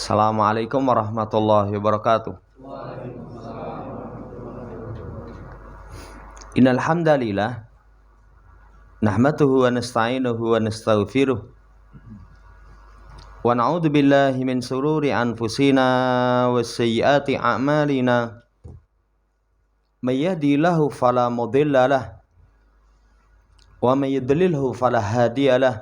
Assalamualaikum warahmatullahi wabarakatuh. Innal hamdalillah nahmaduhu wa nasta'inuhu wa nastaghfiruh wa na'udzu billahi min shururi anfusina wa sayyiati a'malina. May yahdihillahu fala mudilla lahu wa may yudlilhu fala hadiya lahu.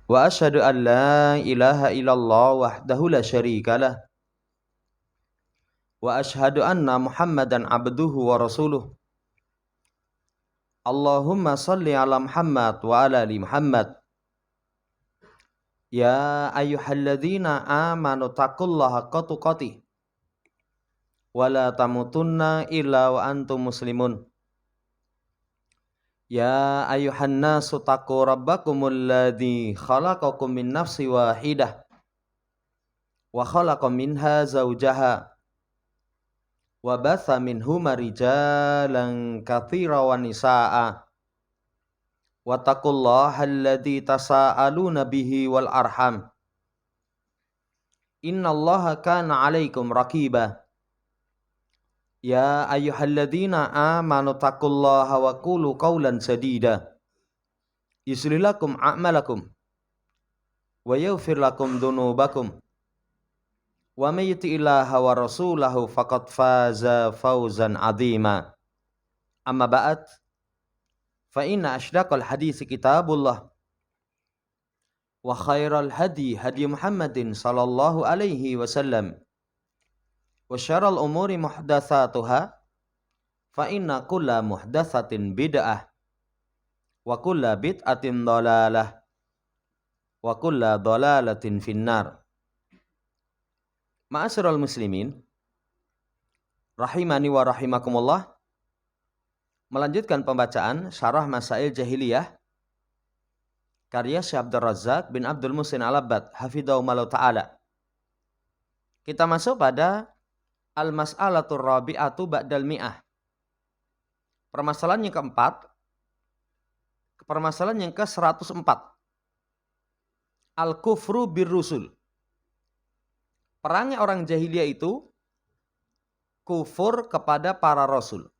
Wa asyhadu an la ilaha illallah wahdahu la syarika lah. Wa asyhadu anna Muhammadan abduhu wa rasuluh. Allahumma salli ala Muhammad wa ala ali Muhammad. Ya ayyuhalladzina amanu taqullaha haqqa tuqatih wa la tamutunna illa wa antum muslimun. Ya ayyuhan nasu taqu rabbakumul ladzi khalaqakum min nafsin wahidah wa khalaqa minha zawjaha wa batha minhuma rijalan katsiran wa nisaa'a wattaqullaha alladzi tasaaluna bihi wal arham innallaha kana 'alaikum raqiba. Ya ayyuhalladzina amanu taqullaha wa qulu qawlan sadida yuslih lakum a'malakum wa yaghfir lakum dhunubakum wa may yuti'illaha wa rasulahu faqad faza fawzan 'azima. Amma ba'd, fa inna asydaqal hadits kitabullah wa khairal hadi hadi Muhammadin sallallahu alaihi wasallam wa syarrul umuri muhdatsatuha fa inna kulla muhdatsatin bid'ah wa kulla bid'atin dhalalah wa kulla dhalalatin finnar. Ma'asyiral muslimin rahimani wa rahimakumullah. Melanjutkan pembacaan Syarah Masail Jahiliyah karya Syekh Abdul Razzaq bin Abdul Muhsin Al-Abbad hafidhahullah taala. Kita masuk pada Al-Mas'alatur Rabi'atu Ba'dal Mi'ah. Permasalahan yang keempat, permasalahan yang ke-104. Al-Kufru bir-Rusul. Perangnya orang jahiliyah itu kufur kepada para rasul,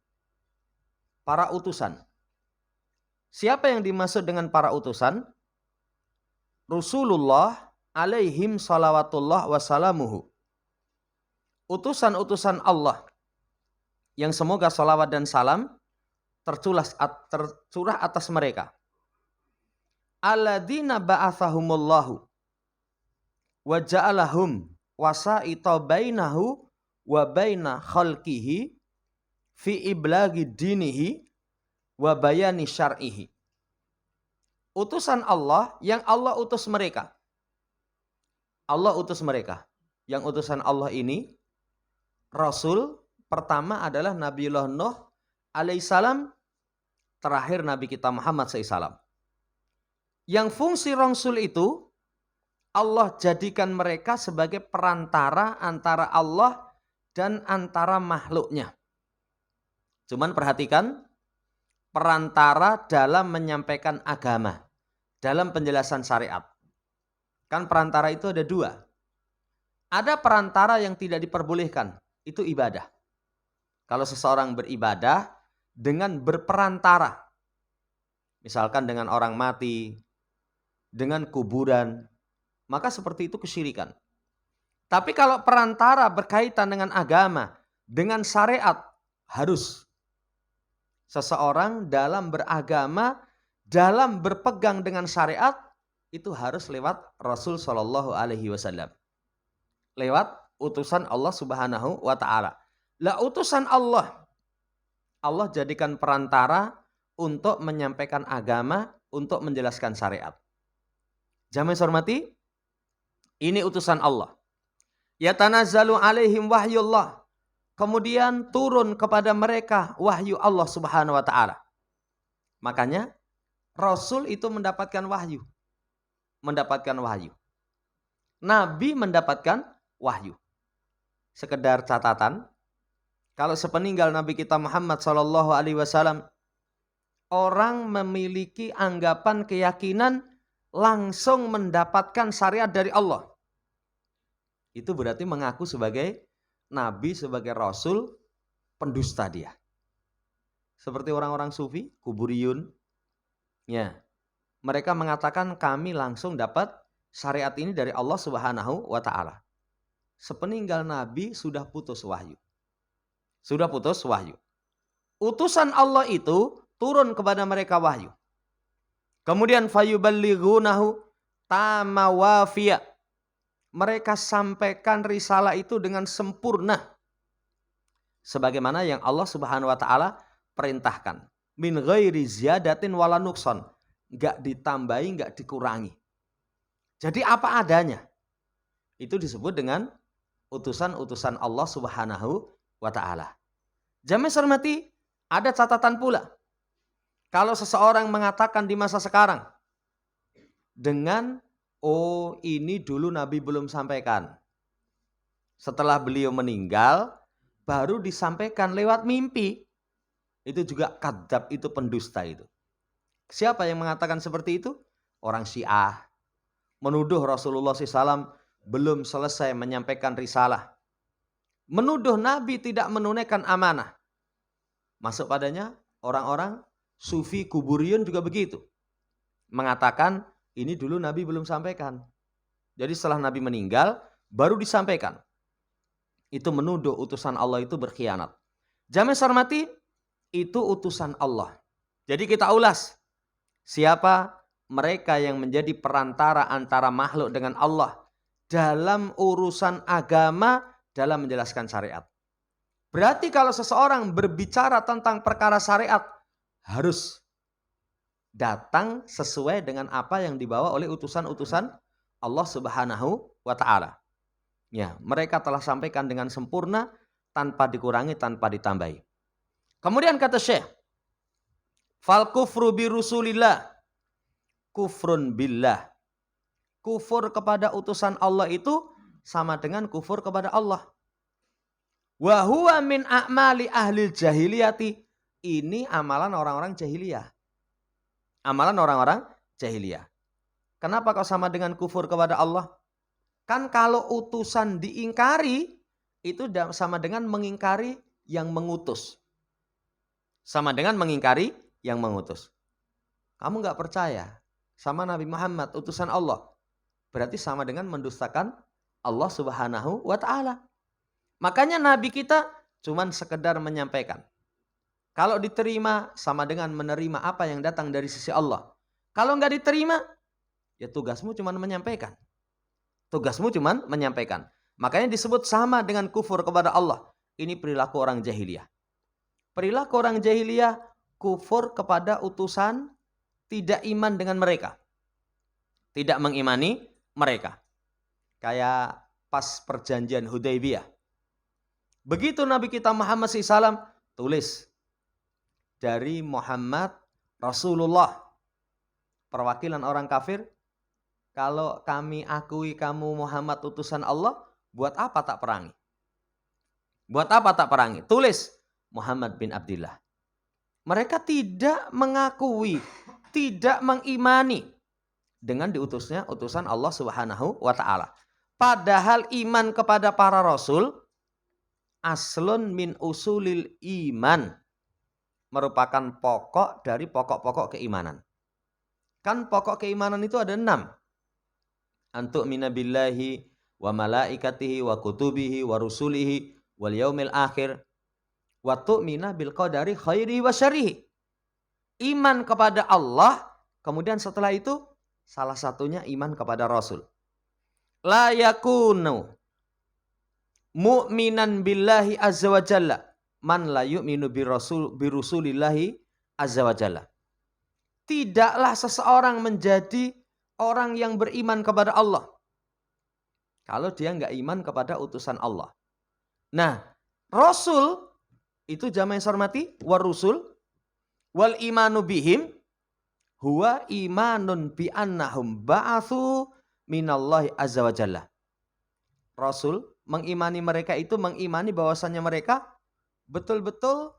para utusan. Siapa yang dimaksud dengan para utusan? Rasulullah alaihim salawatullah wassalamuhu. Utusan-utusan Allah yang semoga salawat dan salam tercurah atas mereka. Alladzina ba'athahumullahu wa ja'alahum wasa'ita bainahu wa baina khalqihi fi iblagi dinihi wa bayani syar'ihi. Utusan Allah yang Allah utus mereka. Allah utus mereka. Yang utusan Allah ini Rasul pertama adalah Nabiullah Nuh alaihissalam, terakhir Nabi kita Muhammad SAW. Yang fungsi Rasul itu Allah jadikan mereka sebagai perantara antara Allah dan antara makhluknya. Cuman perhatikan, perantara dalam menyampaikan agama, dalam penjelasan syariat. Kan perantara itu ada dua. Ada perantara yang tidak diperbolehkan, itu ibadah. Kalau seseorang beribadah dengan berperantara, misalkan dengan orang mati, dengan kuburan, maka seperti itu kesyirikan. Tapi kalau perantara berkaitan dengan agama, dengan syariat, harus seseorang dalam beragama, dalam berpegang dengan syariat, itu harus lewat Rasul Shallallahu Alaihi Wasallam, lewat utusan Allah Subhanahu wa Ta'ala. Lah utusan Allah jadikan perantara untuk menyampaikan agama, untuk menjelaskan syariat. Jamaah hormati, ini utusan Allah. Yatanazzalu alaihim wahyullah. Kemudian turun kepada mereka wahyu Allah Subhanahu wa Ta'ala. Makanya Rasul itu mendapatkan wahyu. Nabi mendapatkan wahyu. Sekedar catatan, kalau sepeninggal Nabi kita Muhammad SAW, orang memiliki anggapan keyakinan langsung mendapatkan syariat dari Allah. itu berarti mengaku sebagai nabi, sebagai rasul, pendusta dia. Seperti orang-orang sufi, kuburiyun, ya. Mereka mengatakan kami langsung dapat syariat ini dari Allah Subhanahu wa taala. Sepeninggal nabi sudah putus wahyu. Sudah putus wahyu. Utusan Allah itu turun kepada mereka wahyu. Kemudian fayuballighunahu tamawafiya. Mereka sampaikan risalah itu dengan sempurna. Sebagaimana yang Allah Subhanahu wa taala perintahkan. Min ghairi ziyadatin wala nukson. Enggak ditambahi, enggak dikurangi. Jadi apa adanya. Itu disebut dengan utusan-utusan Allah Subhanahu wa taala. Jamaah hormati, ada catatan pula. Kalau seseorang mengatakan di masa sekarang dengan ini dulu Nabi belum sampaikan. Setelah beliau meninggal baru disampaikan lewat mimpi. Itu juga kadzab, itu pendusta itu. Siapa yang mengatakan seperti itu? Orang Syiah. Menuduh Rasulullah SAW belum selesai menyampaikan risalah. Menuduh Nabi tidak menunaikan amanah. Masuk padanya orang-orang Sufi kuburiyun juga begitu. Mengatakan ini dulu Nabi belum sampaikan. Jadi setelah Nabi meninggal baru disampaikan. Itu menuduh utusan Allah itu berkhianat. Jamaah hormati, itu utusan Allah. Jadi kita ulas. Siapa mereka yang menjadi perantara antara makhluk dengan Allah dalam urusan agama, dalam menjelaskan syariat. Berarti kalau seseorang berbicara tentang perkara syariat, harus datang sesuai dengan apa yang dibawa oleh utusan-utusan Allah Subhanahu wa taala. Ya, mereka telah sampaikan dengan sempurna, tanpa dikurangi, tanpa ditambahi. Kemudian kata Syekh, fal kufru bi rusulillah kufrun billah. Kufur kepada utusan Allah itu sama dengan kufur kepada Allah. Wa huwa min a'mali ahli jahiliyati. Ini amalan orang-orang jahiliyah. Amalan orang-orang jahiliyah. Kenapa kok sama dengan kufur kepada Allah? Kan kalau utusan diingkari, itu sama dengan mengingkari yang mengutus. Sama dengan mengingkari yang mengutus. Kamu gak percaya sama Nabi Muhammad, utusan Allah. Berarti sama dengan mendustakan Allah Subhanahu wa ta'ala. Makanya Nabi kita cuman sekedar menyampaikan. Kalau diterima sama dengan menerima apa yang datang dari sisi Allah. Kalau nggak diterima, ya tugasmu cuman menyampaikan. Tugasmu cuman menyampaikan. Makanya disebut sama dengan kufur kepada Allah. Ini perilaku orang jahiliyah. Perilaku orang jahiliyah kufur kepada utusan, tidak iman dengan mereka. Tidak mengimani mereka. Kayak pas perjanjian Hudaybiyah. Begitu Nabi kita Muhammad SAW tulis dari Muhammad Rasulullah. Perwakilan orang kafir. Kalau kami akui kamu Muhammad utusan Allah, buat apa tak perangi? Buat apa tak perangi? Tulis Muhammad bin Abdillah. Mereka tidak mengakui, tidak mengimani dengan diutusnya utusan Allah Subhanahu wa ta'ala. Padahal iman kepada para rasul aslun min usulil iman, merupakan pokok dari pokok-pokok keimanan. Kan pokok keimanan itu ada 6. Antu'mina billahi wa malaikatihi wa kutubihi wa rusulihi wal yaumil akhir wa tu'mina bil qadari khairihi wa syarrihi. Iman kepada Allah, kemudian setelah itu salah satunya iman kepada Rasul. La yakunu mu'minan billahi azza wa jalla man la yu'minu birusulillahi azza wa jalla. Tidaklah seseorang menjadi orang yang beriman kepada Allah kalau dia enggak iman kepada utusan Allah. Nah, Rasul itu jamaah hormati, war rusul wal imanu bihim huwa imanun bi annahum ba'atsu minallahi azza wa jalla. Rasul mengimani mereka itu mengimani bahwasannya mereka betul-betul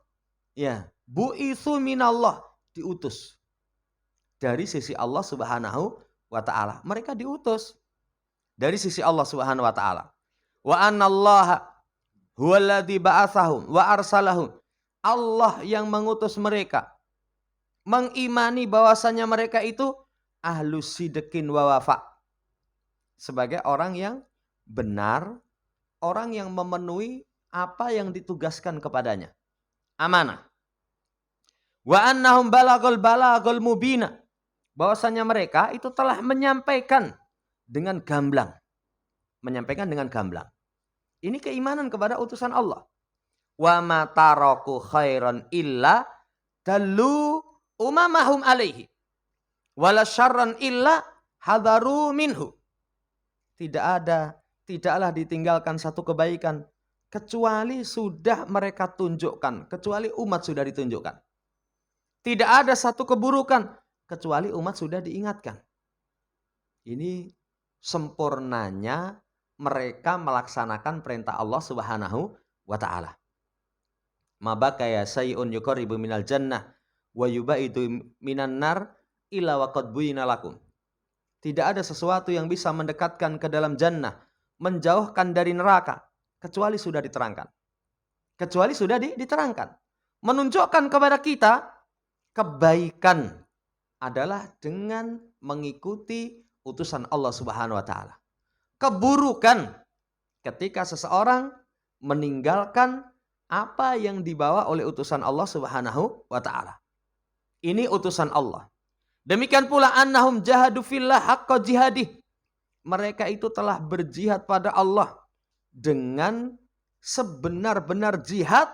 ya bu'itsu minallah, diutus dari sisi Allah Subhanahu wa ta'ala. Mereka diutus dari sisi Allah Subhanahu wa ta'ala. Wa annallaha huwallazi ba'atsahum wa arsalahum. Allah yang mengutus mereka. Mengimani bahwasanya mereka itu ahlus sidqin wa wafa. Sebagai orang yang benar, orang yang memenuhi apa yang ditugaskan kepadanya. Amanah. Wa annahum balagul mubina. Bahwasanya mereka itu telah menyampaikan dengan gamblang. Menyampaikan dengan gamblang. Ini keimanan kepada utusan Allah. Wa ma taraku khairan illa dallu umamahum alaihi. Wala syarran illa hadaru minhu. Tidaklah ditinggalkan satu kebaikan kecuali sudah mereka tunjukkan, kecuali umat sudah ditunjukkan. Tidak ada satu keburukan kecuali umat sudah diingatkan. Ini sempurnanya mereka melaksanakan perintah Allah Subhanahu wa taala. Mabakaya sayun yuqarribu minal jannah wa yubaidu minan nar illa waqad buyina lakum. Tidak ada sesuatu yang bisa mendekatkan ke dalam jannah, menjauhkan dari neraka, kecuali sudah diterangkan. Kecuali sudah diterangkan. Menunjukkan kepada kita kebaikan adalah dengan mengikuti utusan Allah Subhanahu wa taala. Keburukan ketika seseorang meninggalkan apa yang dibawa oleh utusan Allah Subhanahu wa taala. Ini utusan Allah. Demikian pula annahum jahadu fillah haqqa jihadih. Mereka itu telah berjihad pada Allah dengan sebenar-benar jihad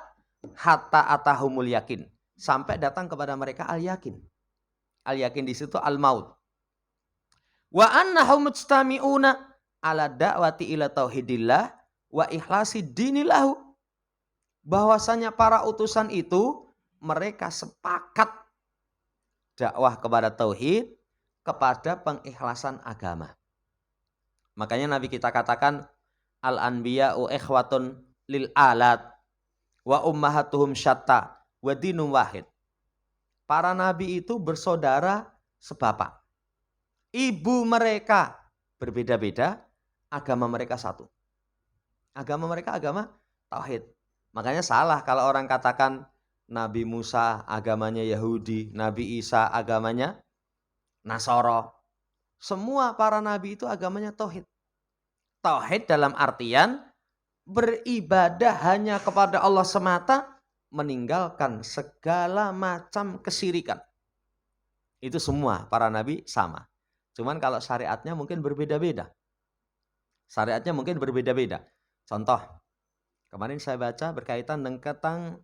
hatta atahumul yakin. Sampai datang kepada mereka al-yakin. Al-yakin di situ al-maut. Wa annahum mujtami'una ala da'wati ila tauhidillah wa ikhlasi dinilahu. Bahwasanya para utusan itu mereka sepakat dakwah kepada tauhid, kepada pengikhlasan agama. Makanya Nabi kita katakan al-anbiya'u ikhwatun lil alat wa ummahatuhum syatta wa dinum wahid. Para nabi itu bersaudara sebapak. Ibu mereka berbeda-beda, agama mereka satu. Agama mereka agama tauhid. Makanya salah kalau orang katakan Nabi Musa agamanya Yahudi, Nabi Isa agamanya Nasara. Semua para nabi itu agamanya tauhid. Tauhid dalam artian beribadah hanya kepada Allah semata, meninggalkan segala macam kesyirikan. Itu semua para nabi sama. Cuman kalau syariatnya mungkin berbeda-beda. Syariatnya mungkin berbeda-beda. Contoh, kemarin saya baca berkaitan dengan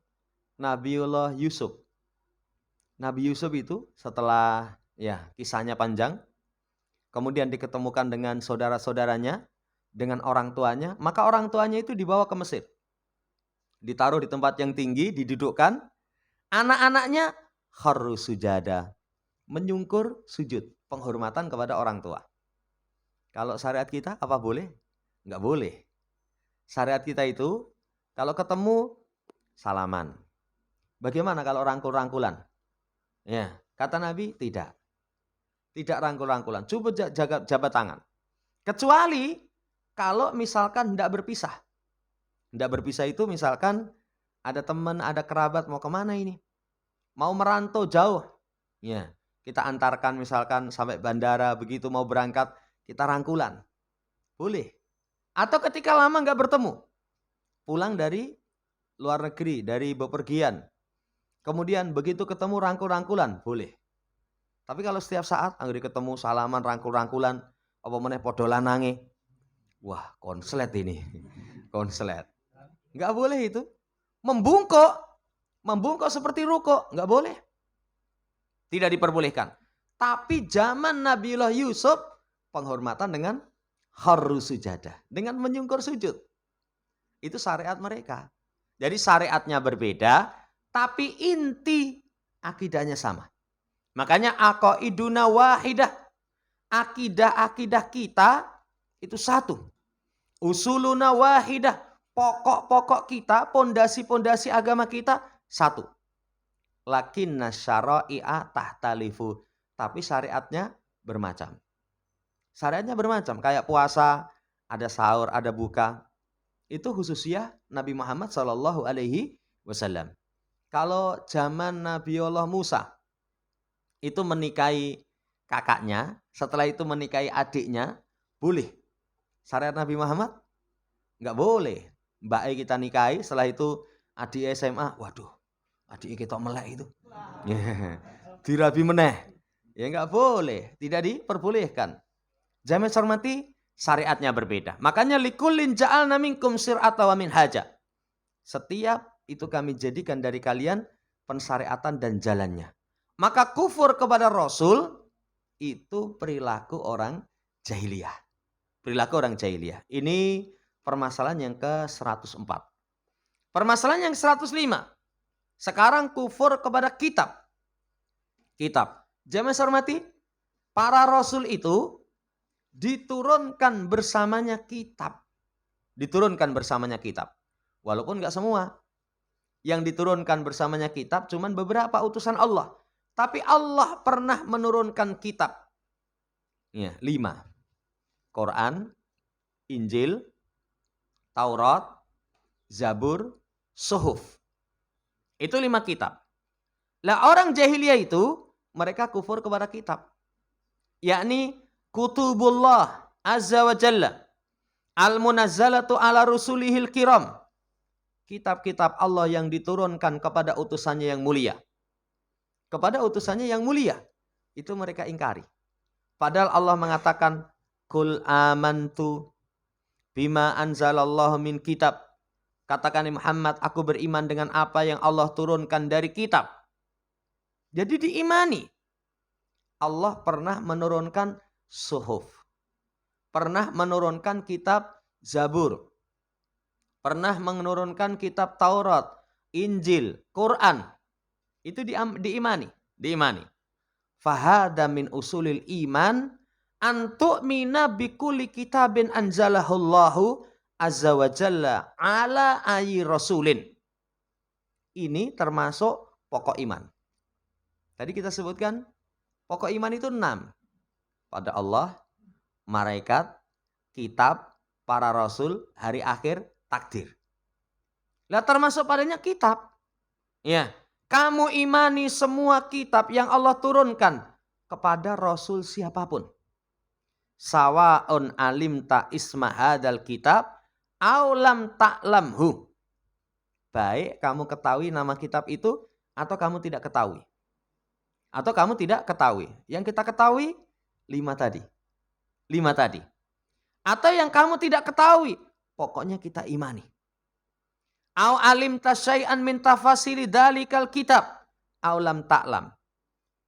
Nabiullah Yusuf. Nabi Yusuf itu setelah kisahnya panjang, kemudian diketemukan dengan saudara-saudaranya, dengan orang tuanya, maka orang tuanya itu dibawa ke Mesir. Ditaruh di tempat yang tinggi, didudukkan, anak-anaknya kharru sujada, menyungkur sujud, penghormatan kepada orang tua. Kalau syariat kita apa boleh? Enggak boleh. Syariat kita itu kalau ketemu salaman. Bagaimana kalau rangkul-rangkulan? Ya, kata Nabi tidak. Tidak rangkul-rangkulan, coba jabat tangan. Kecuali kalau misalkan tidak berpisah. Tidak berpisah itu misalkan ada teman, ada kerabat mau kemana ini? Mau merantau jauh. Ya, kita antarkan misalkan sampai bandara, begitu mau berangkat kita rangkulan. Boleh. Atau ketika lama nggak bertemu. Pulang dari luar negeri, dari bepergian. Kemudian begitu ketemu rangkul-rangkulan, boleh. Tapi kalau setiap saat anggere ketemu salaman rangkul-rangkulan, apa meneh padha lanange. Wah, konslet ini. Konslet. Enggak boleh itu. Membungkuk seperti rukuk, enggak boleh. Tidak diperbolehkan. Tapi zaman Nabiullah Yusuf penghormatan dengan kharru sujadah, dengan menyungkur sujud. Itu syariat mereka. Jadi syariatnya berbeda, tapi inti akidahnya sama. Makanya aqaiduna wahidah. Akidah-akidah kita itu satu. Usuluna wahidah. Pokok-pokok kita, pondasi-pondasi agama kita satu. Lakinna syara'i'a tahtalifu. Tapi syariatnya bermacam. Syariatnya bermacam. Kayak puasa, ada sahur, ada buka. Itu khususnya Nabi Muhammad Shallallahu Alaihi Wasallam. Kalau zaman Nabi Allah Musa itu menikahi kakaknya, setelah itu menikahi adiknya, boleh. Syariat Nabi Muhammad nggak boleh. Mbak kita nikahi, setelah itu adik SMA, waduh, adik kita melek itu. Dirabi meneh. Ya nggak boleh, tidak diperbolehkan. Jamaah hormati, syariatnya berbeda. Makanya likullin ja'alna minkum syir'atan wa minhaja. Setiap itu kami jadikan dari kalian pensyariatan dan jalannya. Maka kufur kepada Rasul itu perilaku orang jahiliyah. Perilaku orang jahiliyah. Ini permasalahan yang ke-104. Permasalahan yang 105. Sekarang kufur kepada kitab. Kitab. Jamaah hormati, para rasul itu diturunkan bersamanya kitab. Diturunkan bersamanya kitab. Walaupun enggak semua. Yang diturunkan bersamanya kitab cuman beberapa utusan Allah. Tapi Allah pernah menurunkan kitab. Ya, 5. Quran, Injil, Taurat, Zabur, Suhuf. Itu 5 kitab. Lah orang jahiliyah itu mereka kufur kepada kitab. Yakni kutubullah azza wa jalla al-munazzalatu ala rusulihil kiram. Kitab-kitab Allah yang diturunkan kepada utusannya yang mulia. Kepada utusannya yang mulia. Itu mereka ingkari. Padahal Allah mengatakan kul amantu bima anzalallahu min kitab. Katakan Muhammad, aku beriman dengan apa yang Allah turunkan dari kitab. Jadi diimani. Allah pernah menurunkan suhuf. Pernah menurunkan kitab Zabur. Pernah menurunkan kitab Taurat, Injil, Quran. Itu diimani. Diimani. Fahada min usulil iman antu'mina bikulli kitabin anzalahullahu azza wa jalla ala ayyi rasulin. Ini termasuk pokok iman. Tadi kita sebutkan pokok iman itu 6. Pada Allah, malaikat, kitab, para rasul, hari akhir, takdir. Lah termasuk padanya kitab. Ya, kamu imani semua kitab yang Allah turunkan kepada rasul siapapun. Sawa'un alimta isma hadzal kitab aw lam ta'lamhu. Baik kamu ketahui nama kitab itu atau kamu tidak ketahui. Atau kamu tidak ketahui. Yang kita ketahui 5 tadi. 5 tadi. Atau yang kamu tidak ketahui, pokoknya kita imani. Au alimta syai'an min tafasili dalikal kitab au lam ta'lam.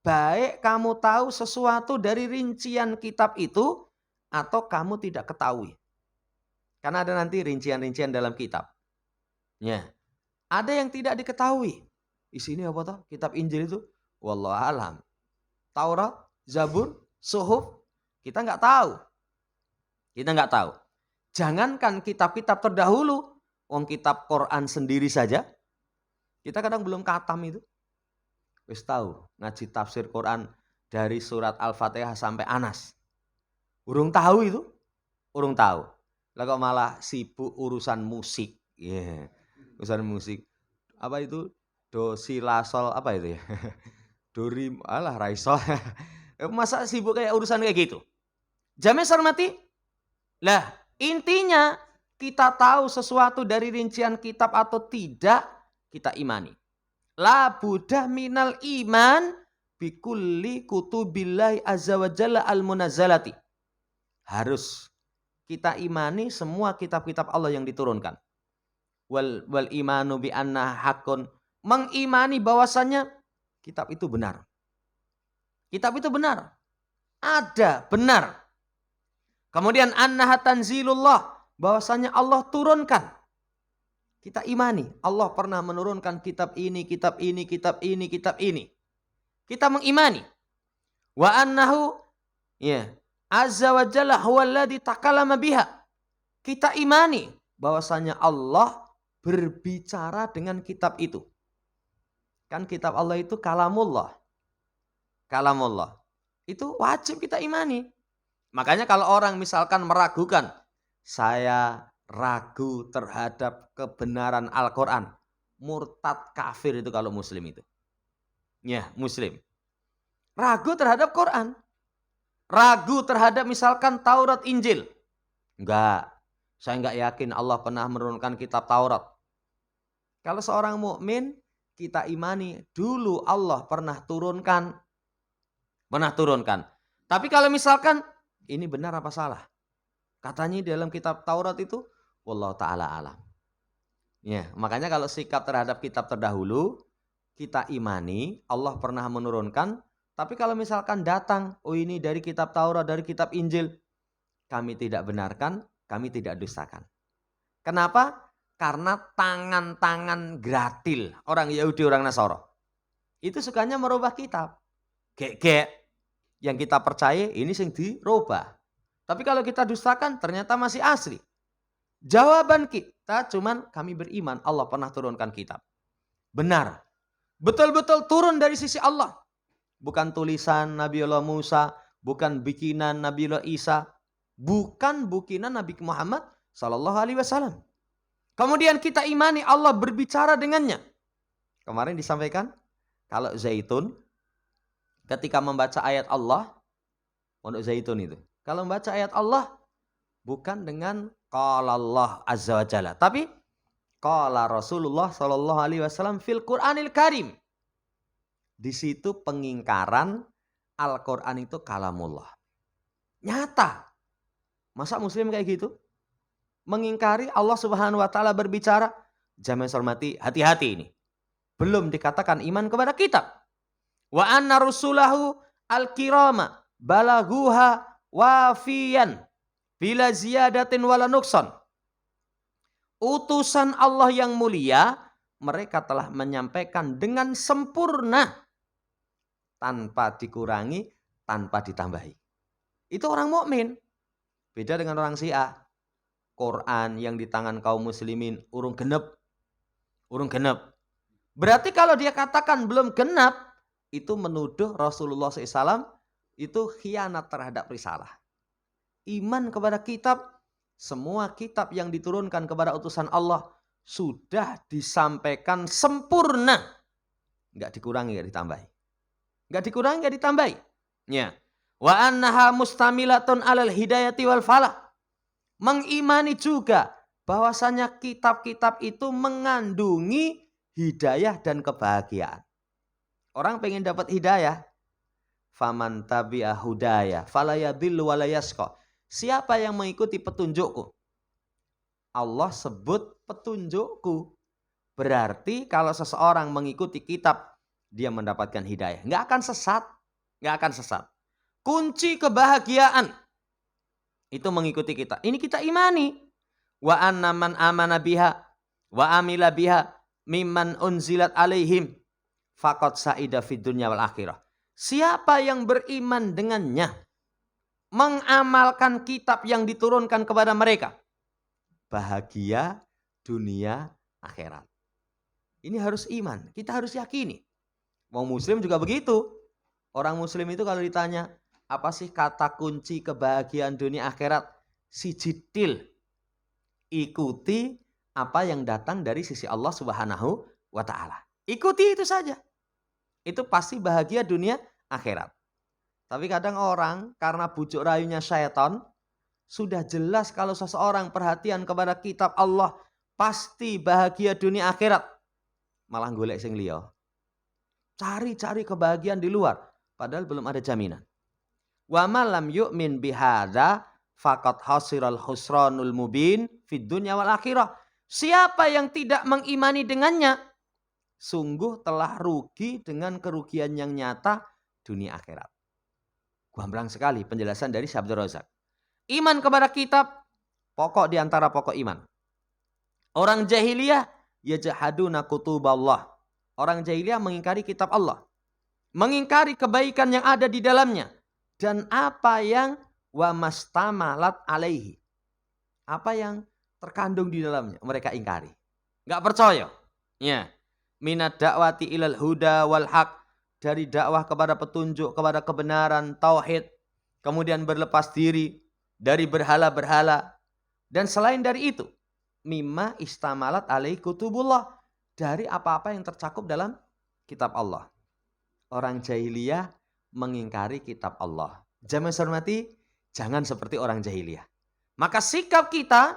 Baik kamu tahu sesuatu dari rincian kitab itu atau kamu tidak ketahui. Karena ada nanti rincian-rincian dalam kitab. Ya. Ada yang tidak diketahui. Di sini apa toh? Kitab Injil itu wallahu alam. Taurat, Zabur, Suhuf, kita nggak tahu. Kita nggak tahu. Jangankan kitab-kitab terdahulu, wong kitab Quran sendiri saja, kita kadang belum khatam itu. Wis tahu ngaji tafsir Quran dari surat Al-Fatihah sampai Anas. Urung tahu itu, urung tahu. Lah kok malah sibuk urusan musik. Yeah. Urusan musik. Apa itu? Do si la sol apa itu ya? Dori alah raisol. Masa sibuk kayak urusan kayak gitu? Jamaah hormati. Lah, intinya kita tahu sesuatu dari rincian kitab atau tidak, kita imani. La buddha minal iman bikulli kutubillahi azza wa jalla al-munazzalati. Harus kita imani semua kitab-kitab Allah yang diturunkan. Wal imanu bi anna hakun. Mengimani bahwasannya kitab itu benar. Kitab itu benar. Ada, benar. Kemudian annaha tanzilullah. Bahwasannya Allah turunkan. Kita imani. Allah pernah menurunkan kitab ini, kitab ini, kitab ini, kitab ini. Kita mengimani. Wa annahu ya azza wa jalla huwallazi takallama biha. Kita imani bahwasanya Allah berbicara dengan kitab itu. Kan kitab Allah itu kalamullah. Kalamullah. Itu wajib kita imani. Makanya kalau orang misalkan meragukan, saya ragu terhadap kebenaran Al-Quran. Murtad kafir itu kalau muslim itu. Ya, muslim. Ragu terhadap Quran. Ragu terhadap misalkan Taurat Injil. Enggak. Saya enggak yakin Allah pernah menurunkan kitab Taurat. Kalau seorang mukmin kita imani dulu Allah pernah turunkan. Pernah turunkan. Tapi kalau misalkan ini benar apa salah? Katanya dalam kitab Taurat itu wallahu taala alam. Ya, makanya kalau sikap terhadap kitab terdahulu kita imani Allah pernah menurunkan, tapi kalau misalkan datang, oh ini dari kitab Taurat, dari kitab Injil, kami tidak benarkan, kami tidak dustakan. Kenapa? Karena tangan-tangan gratil orang Yahudi, orang Nasara. Itu sukanya merubah kitab. Gek-gek yang kita percaya ini sing dirubah. Tapi kalau kita dustakan ternyata masih asli. Jawaban kita cuman kami beriman Allah pernah turunkan kitab. Benar. Betul-betul turun dari sisi Allah. Bukan tulisan Nabiullah Musa, bukan bikinan Nabiullah Isa, bukan bikinan Nabi Muhammad sallallahu alaihi wasallam. Kemudian kita imani Allah berbicara dengannya. Kemarin disampaikan kalau Zaitun ketika membaca ayat Allah, Pondok Zaitun itu. Kalau membaca ayat Allah bukan dengan qala Allah azza wa jalla, tapi qala Rasulullah sallallahu alaihi wasallam fil Qur'anil Karim. Di situ pengingkaran Al-Qur'an itu kalamullah. Nyata. Masa muslim kayak gitu? Mengingkari Allah Subhanahu wa taala berbicara, jamaah hormati, hati-hati ini. Belum dikatakan iman kepada kitab. Wa anna rusulahu al-kirama balaguha wafiyan bila ziyadatin wala nukson. Utusan Allah yang mulia mereka telah menyampaikan dengan sempurna tanpa dikurangi, tanpa ditambahi. Itu orang mukmin. Beda dengan orang Syiah. Quran yang di tangan kaum muslimin urung genep. Urung genep. Berarti kalau dia katakan belum genap, itu menuduh Rasulullah SAW itu khianat terhadap risalah. Iman kepada kitab, semua kitab yang diturunkan kepada utusan Allah sudah disampaikan sempurna. Enggak dikurangi, enggak ditambahi. Enggak dikurangi, enggak ditambahi. Ya. Wa annaha mustamilatun alal hidayati wal falah. Mengimani juga bahwasanya kitab-kitab itu mengandungi hidayah dan kebahagiaan. Orang pengen dapat hidayah, faman tabi'a hudaya fala yadhillu wa la yashqa. Siapa yang mengikuti petunjukku? Allah sebut petunjukku. Berarti kalau seseorang mengikuti kitab, dia mendapatkan hidayah. Enggak akan sesat. Enggak akan sesat. Kunci kebahagiaan itu mengikuti kita. Ini kita imani. Wa anna man amana biha wa amila biha mimman unzilat alaihim faqad sa'ida fid dunya wal akhirah. Siapa yang beriman dengannya, mengamalkan kitab yang diturunkan kepada mereka, bahagia dunia akhirat. Ini harus iman, kita harus yakini. Wong muslim juga begitu. Orang muslim itu kalau ditanya, apa sih kata kunci kebahagiaan dunia akhirat? Sijidil. Ikuti apa yang datang dari sisi Allah Subhanahu wa taala. Ikuti itu saja. Itu pasti bahagia dunia akhirat. Tapi kadang orang karena bujuk rayunya syaitan, sudah jelas kalau seseorang perhatian kepada kitab Allah pasti bahagia dunia akhirat. Malah golek sing liya. Cari-cari kebahagiaan di luar padahal belum ada jaminan. Wa man lam yu'min bihadza faqad hasiral khusranul mubin fid dunya wal akhirah. Siapa yang tidak mengimani dengannya, sungguh telah rugi dengan kerugian yang nyata dunia akhirat. Gamblang sekali penjelasan dari Syekh Abdul Razak. Iman kepada kitab, pokok di antara pokok iman. Orang jahiliyah yajhaduna kutuballah. Orang jahiliyah mengingkari kitab Allah. Mengingkari kebaikan yang ada di dalamnya. Dan apa yang wa mastamalat alaihi. Apa yang terkandung di dalamnya mereka ingkari. Enggak percaya. Ya. Minad da'wati ilal huda wal haq. Dari dakwah kepada petunjuk, kepada kebenaran, tauhid. Kemudian berlepas diri dari berhala-berhala. Dan selain dari itu, mimma istamalat alaihi kutubullah, dari apa-apa yang tercakup dalam kitab Allah. Orang jahiliyah mengingkari kitab Allah. Jamaah hormati, jangan seperti orang jahiliyah. Maka sikap kita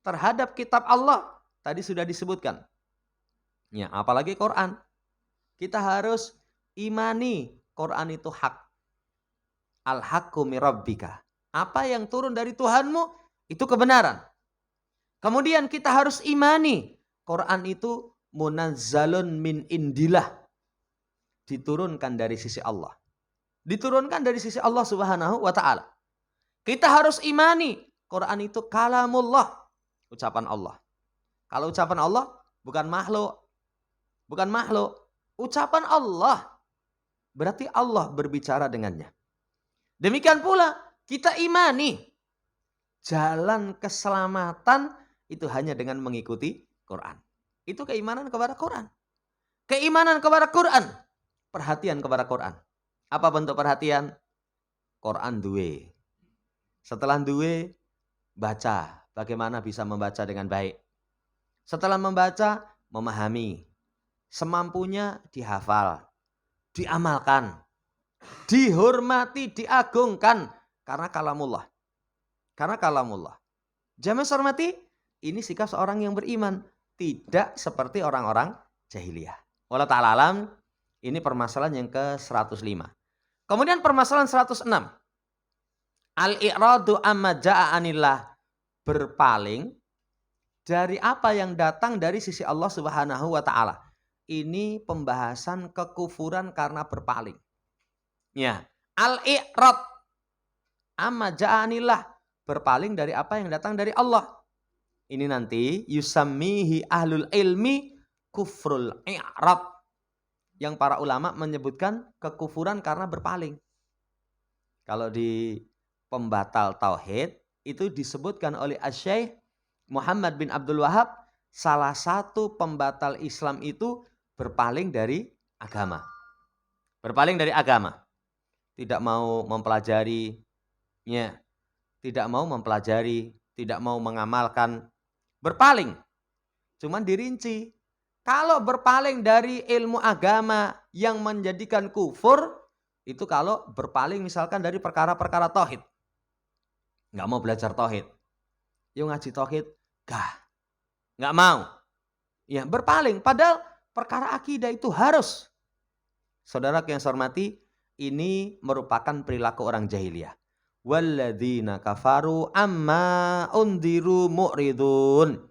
terhadap kitab Allah tadi sudah disebutkan. Ya, apalagi Quran. Kita harus imani Quran itu hak. Al-haqqu min rabbika. Apa yang turun dari Tuhanmu itu kebenaran. Kemudian kita harus imani Quran itu munazzalun min indillah. Diturunkan dari sisi Allah. Diturunkan dari sisi Allah Subhanahu wa taala. Kita harus imani Quran itu kalamullah, ucapan Allah. Kalau ucapan Allah bukan makhluk. Bukan makhluk, ucapan Allah. Berarti Allah berbicara dengannya. Demikian pula kita imani jalan keselamatan itu hanya dengan mengikuti Quran. Itu keimanan kepada Quran. Keimanan kepada Quran. Perhatian kepada Quran. Apa bentuk perhatian? Quran duwe. Setelah duwe, baca. Bagaimana bisa membaca dengan baik. Setelah membaca, memahami. Semampunya dihafal. Diamalkan. Dihormati, diagungkan. Karena kalamullah. Karena kalamullah. Jamaah hormati, ini sikap seorang yang beriman. Tidak seperti orang-orang jahiliyah. Wallahu ta'ala alam, ini permasalahan yang ke-105. Kemudian permasalahan 106. Al-i'radu amma ja'a anillah. Berpaling dari apa yang datang dari sisi Allah Subhanahu wa ta'ala. Ini pembahasan kekufuran karena berpaling. Ya, al-i'rad amma ja'a anillah. Berpaling dari apa yang datang dari Allah. Ini nanti yusammihi ahlul ilmi kufrul i'rad. Yang para ulama menyebutkan kekufuran karena berpaling. Kalau di pembatal tauhid itu disebutkan oleh Asy-Syaikh Muhammad bin Abdul Wahab, salah satu pembatal Islam itu berpaling dari agama. Berpaling dari agama. Tidak mau mempelajari, ya, tidak mau mempelajari, tidak mau mengamalkan, berpaling. Cuman dirinci. Kalau berpaling dari ilmu agama yang menjadikan kufur, itu kalau berpaling misalkan dari perkara-perkara tauhid. Nggak mau belajar tauhid. Yuk ngaji tauhid, nggak mau. Ya, berpaling. Padahal perkara akidah itu harus. Saudara yang saya hormati, ini merupakan perilaku orang jahiliyah. Walladzina kafaru amma undiru mu'ridun.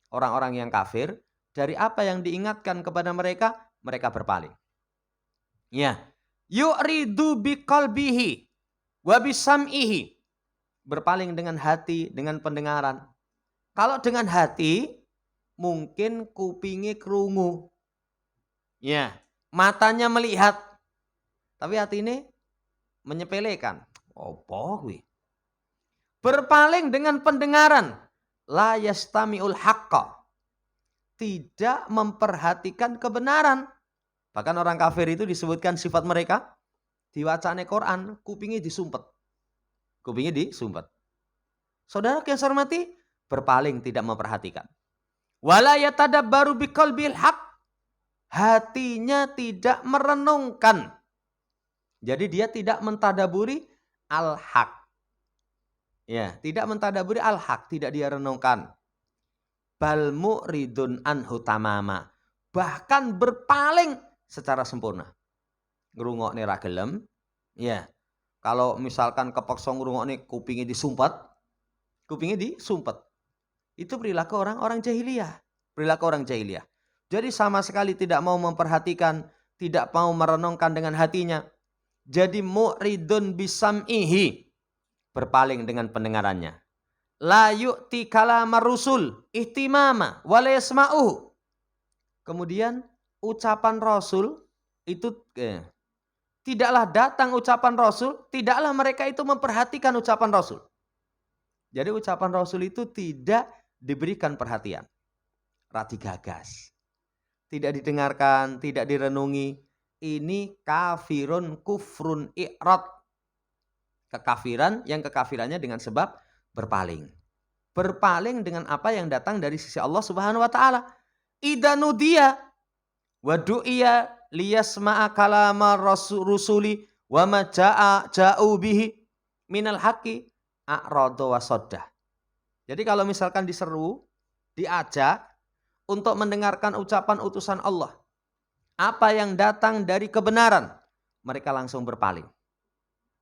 Orang-orang yang kafir, dari apa yang diingatkan kepada mereka, mereka berpaling. Ya, yu'ridu biqalbihi wa bisam'ihi. Berpaling dengan hati, dengan pendengaran. Kalau dengan hati, mungkin kupingnya kerungu. Ya, matanya melihat. Tapi hati ini menyepelekan. Apa kuwi? Berpaling dengan pendengaran. La yastami'ul haqqa. Tidak memperhatikan kebenaran. Bahkan orang kafir itu disebutkan sifat mereka. Diwacane Quran, kupingnya disumpet. Kupingnya disumpet. Saudara yang saya hormati, berpaling tidak memperhatikan. Wala yatadabbaru biqalbil haq. Hatinya tidak merenungkan. Jadi dia tidak mentadaburi al-haq. Ya, tidak mentadaburi al-haq, tidak dia renungkan. Bal mu'ridun anhu tamama. Bahkan berpaling secara sempurna. Ngrungokne ra gelem. Ya. Kalau misalkan kepaksa ngrungokne kupingnya disumpet. Kupingnya disumpet. Itu perilaku orang-orang jahiliyah. Perilaku orang jahiliyah. Jadi sama sekali tidak mau memperhatikan, tidak mau merenungkan dengan hatinya. Jadi mu'ridun bisam'ihi. Berpaling dengan pendengarannya. La yu'ti kalamar rusul ihtimama wa la yasma'uhu. Kemudian ucapan Rasul itu tidaklah datang ucapan Rasul, tidaklah mereka itu memperhatikan ucapan Rasul. Jadi ucapan Rasul itu tidak diberikan perhatian. Rati gagas. Tidak didengarkan, tidak direnungi. Ini kafirun kufrun i'rad. Kekafiran yang kekafirannya dengan sebab berpaling. berpaling dengan apa yang datang dari sisi Allah Subhanahu wa taala. Idza nudiya wa du'iya liyasma'a kalama rusuli wa ma ja'u bihi minal haqqi a'rada wa sadda. Jadi kalau misalkan diseru, diajak untuk mendengarkan ucapan utusan Allah, apa yang datang dari kebenaran, mereka langsung berpaling.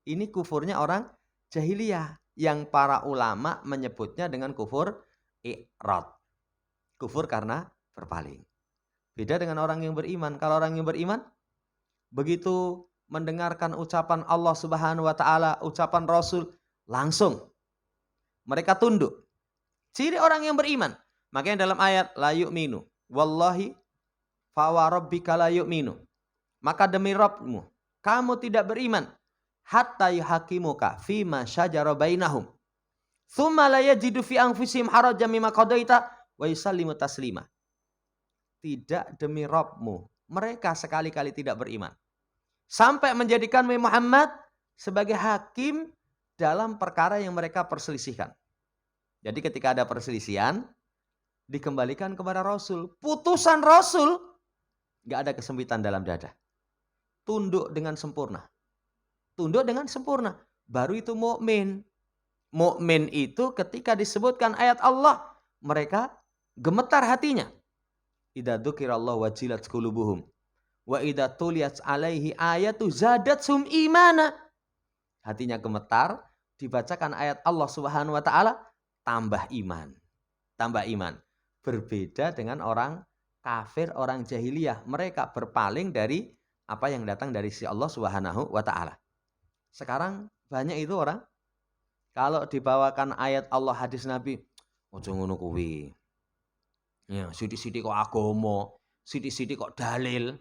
Ini kufurnya orang jahiliyah yang para ulama menyebutnya dengan kufur i'rad. Kufur karena berpaling. Beda dengan orang yang beriman. Kalau orang yang beriman, begitu mendengarkan ucapan Allah Subhanahu wa taala, ucapan Rasul, langsung mereka tunduk. Ciri orang yang beriman. Makanya dalam ayat la yu'minu wallahi fa wa rabbika la yu'minu. Maka demi Rabbmu, kamu tidak beriman hatta yuhakimuka fima syajara bainahum. Tsumma la yajidu fi anfusihim harajan mimma qadaita wa yusallimu taslima. Tidak demi Rabbmu, mereka sekali-kali tidak beriman. Sampai menjadikan Muhammad sebagai hakim dalam perkara yang mereka perselisihkan. Jadi ketika ada perselisihan, dikembalikan kepada Rasul. Putusan Rasul, nggak ada kesempitan dalam dada. Tunduk dengan sempurna. Tunduk dengan sempurna. Baru itu mukmin. Mukmin itu ketika disebutkan ayat Allah, mereka gemetar hatinya. Idza dzukirallahu wajilat qulubuhum wa idza tuliyat alaihi ayatu zadatsum imana. Hatinya gemetar, dibacakan ayat Allah Subhanahu wa taala, tambah iman. Tambah iman. Berbeda dengan orang kafir, orang jahiliyah. Mereka berpaling dari apa yang datang dari si Allah Subhanahu wa taala. Sekarang banyak itu orang, kalau dibawakan ayat Allah, hadis Nabi, ojo ngono kuwi. Ya, sithik-sithik kok agama, sithik-sithik kok dalil.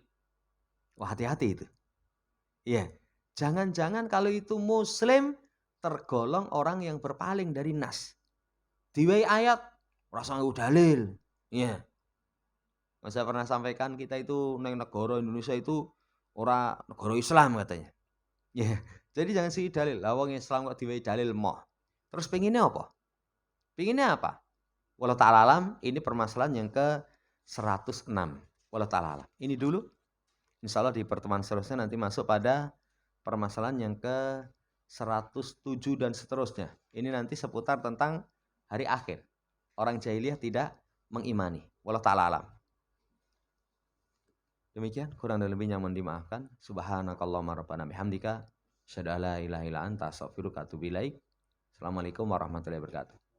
Wah, hati-hati itu. Ya, jangan-jangan kalau itu muslim tergolong orang yang berpaling dari nas. Diwai ayat, rasa nganggo dalil. Ya. Saya pernah sampaikan kita itu neng negara Indonesia itu ora negara Islam katanya. Ya. Jadi jangan sih dalil. Lah wong Islam kok diwai dalil moh. Terus pengennya apa? Pengennya apa? Wallahu ta'ala alam, ini permasalahan yang ke-106. Wallahu ta'ala alam. Ini dulu. Insyaallah di pertemuan seterusnya nanti masuk pada permasalahan yang ke-107 dan seterusnya. Ini nanti seputar tentang hari akhir. Orang jahiliyah tidak mengimani. Wallahu ta'ala alam. Demikian, kurang dan lebihnya mohon dimaafkan. Subhanakallahumma rabbana bihamdika asyhadu an la ilaha illa anta astaghfiruka wa atubu ilaik. Assalamualaikum warahmatullahi wabarakatuh.